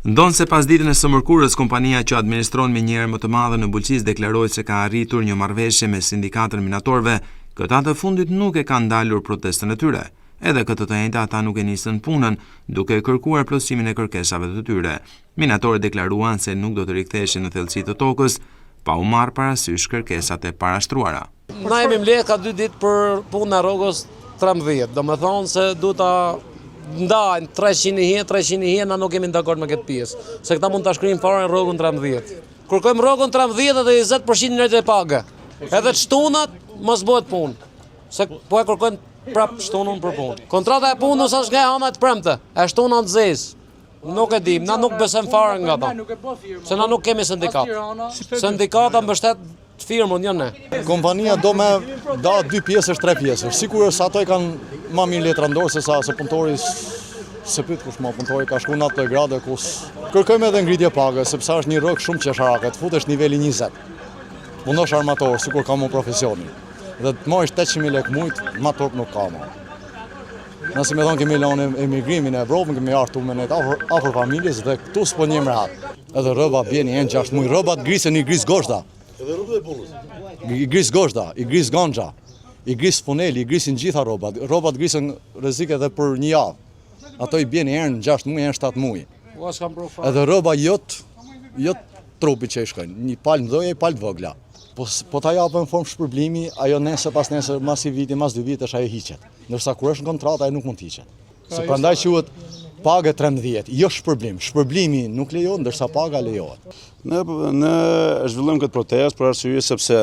Ndonë se pas ditën e së mërkurës, kompania që administron minjerë më të madhe në Bulqiz deklaroi se ka arritur një marrëveshje me sindikatën minatorëve, këta të fundit nuk e kanë ndalur protestën e tyre. Edhe këtë të njëjtë ata nuk e nisën punën, duke kërkuar plotësimin e kërkesave të tyre. Minatorët deklaruan se nuk do të riktheheshin në thellësi të tokës, pa u marrë parasysh kërkesat e parashtruara. Na jemi mbledh ka 2 ditë për punën e rrogës 13, domethënë se du ta ndajnë 300 hije, na nuk kemi dakord me këtë pjesë, se këta mund ta shkrijnë fare rrogën 13. Kërkojmë rrogën 13 dhe 20% në pagë. Edhe çtunat mos bëhet punë, se po e kërkojmë prap shtunën për punë. Kontrata e punës është nga ana e premte, e shtuna të zezë. Nuk e dim, na nuk besojmë fare nga ata. Se na nuk kemi sindikat. Sindikata mbështet firmën, jo ne. Kompania do me da 2 pjesësh, 3 pjesësh. Sigurisht ato e kanë më mirë letra ndorë se punëtori se pyet kush më punëtori ka shku në atë gradë kus. Kërkojmë edhe ngritje pagës, sepse është një rrogë shumë qesharake, të futesh niveli 20. Punosh armator, sikur ka më profesionin. Dhe të marrësh 800.000 lekë mujt, ma torp nuk ka më. Nëse me thonë kemi lanë emigrimin e Evropën, kemi artu me net afër familjes dhe këtu s'po njëm rehat. Edhe rëba bjeni 6 muj, rëbat grisen i gris goshta. Edhe rrugët e punës? I gris goshta, i gris ganxha, i gris funeli, i grisin gjitha robat. Robat grisen rrezik edhe për një javë. Ato i bjeni herën 6 muj, herën 7 muj. Edhe rëba jot trupi që i shkojnë, një palë mdoja i palë vogla. Po ta japën në formë shpërblimi, ajo nesër pas nesër, mas i viti, mas 2 vitesh ajo hiqet. Ndërsa kur është në kontratë, ajo nuk mund të hiqet. Se prandaj quhet pagë 13, jo shpërblim. Shpërblimi nuk lejohet, ndërsa paga lejohet. Ne zhvillojmë këtë protestë për arsye sepse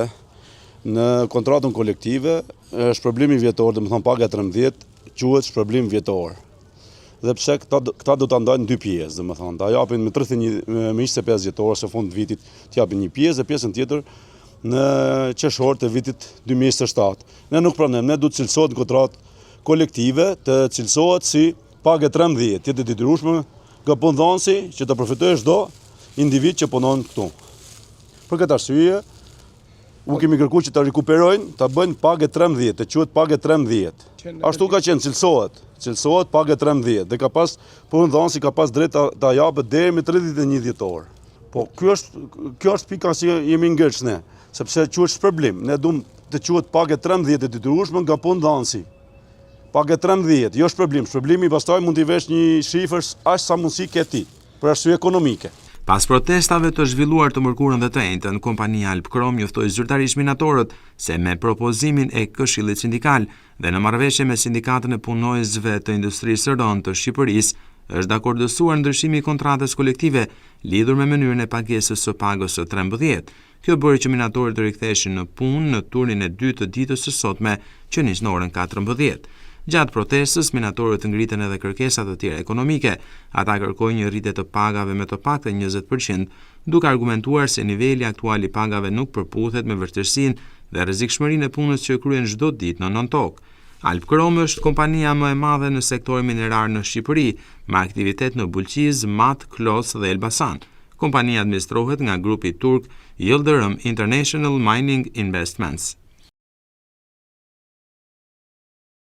në kontratën kolektive, shpërblimi vjetor, domethënë paga 13, quhet shpërblim vjetor. Dhe pse këta do ta ndajnë në 2 pjesë, domethënë, ta japin me 25 vjetor së fund të vitit, të japin një pjesë dhe pjesën tjetër në qershor të vitit 2027. Ne nuk pranojmë, ne duhet të cilësohet në kontratë kolektive, të cilësohet si pagë 13, të jetë detyrueshme nga punëdhënësi që të përfitojë çdo individ që punon këtu. Për këtë arsye, u kemi kërkuar që ta rikuperojnë, ta bëjnë pagë 13, të quhet pagë 13. Ashtu ka qenë, cilësohet pagë 13 dhe ka pas punëdhënësi ka pas drejt ta japë deri me 31 dhjetor. Po kjo është pika si jemi ngërç ne, sepse quhet shpërblim. Ne duam të quhet pagë 13 të detyrueshme nga punëdhënësi. Pagë 13, jo shpërblim. Shpërblimi pastaj mund t'i vesh një shifër aq sa mundësi ke ti, për arsye ekonomike. Pas protestave të zhvilluar të mërkurën dhe të njëjtën, kompania Alpkrom njoftoi zyrtarisht minatorët se me propozimin e Këshillit Sindikal dhe në marrëveshje me Sindikatën e Punonjësve të Industrisë së Rënd të Shqipërisë, është dakordësuar ndryshimi i kontratës kolektive lidhur me mënyrën e pagesës së pagës së 13. Kjo bëri që minatorët të riktheheshin në punë në turnin e 2 të ditës së sotme, që nis në orën 14. Gjatë protestës, minatorët ngritën edhe kërkesa të tjera ekonomike. Ata kërkojnë një rritje të pagave me të paktën 20%, duke argumentuar se niveli aktual i pagave nuk përputhet me vërtetësinë dhe rrezikshmërinë e punës që kryen çdo ditë në nën-tokë. Alpkrom është kompania më e madhe në sektorin minerar në Shqipëri, me aktivitet në Bulqiz, Mat, Klos dhe Elbasan. Kompania administrohet nga grupi turk Yıldırım International Mining Investments.